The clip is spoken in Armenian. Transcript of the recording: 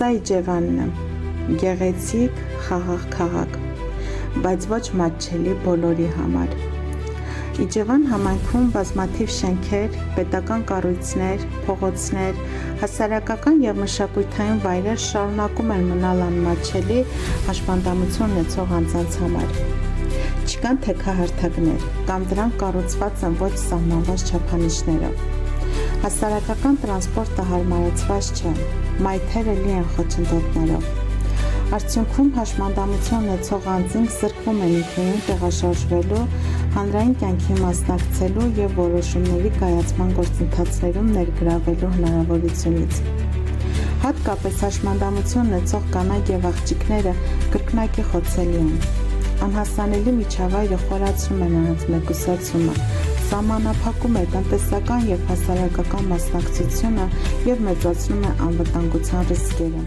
Սա Իջևանն է, գեղեցիկ, խաղաղ քաղաք, բայց ոչ մատչելի բոլորի համար։ Իջևան համայնքում բազմաթիվ շենքեր, պետական կառույցներ, փողոցներ, հասարակական և մշակութային վայրեր շարունակում են մնալ անմատչելի հաշմանդամություն ունեցող անձանց համար։ Չկան թեքահարթակներ, կամ դրանք կառուցված են ոչ սահմանված չափանիշներով։ Հասարակական տրանսպորտը հարմարեցված չէ, մայթերը լի են խոչընդոտներով։ Արդյունքում հաշմանդամություն ունեցող անձինք զրկվում են ինքնուրույն տեղաշարժվելու, հանրային կյանքի մասնակցելու և որոշումների կայացման գործընթացներում ներգրավվելու հնարավորությունից։ Հատկապես հաշմանդամություն ունեցող կանայք և աղջիկները կրկնակի խոցելի են։ Անհասանելի միջավայրը խորացնում է նրանց մեկուսացումը, սահմանափակում է տնտեսական և հասարակական մասնակցությունը և մեծացնում է անվտանգության ռիսկերը։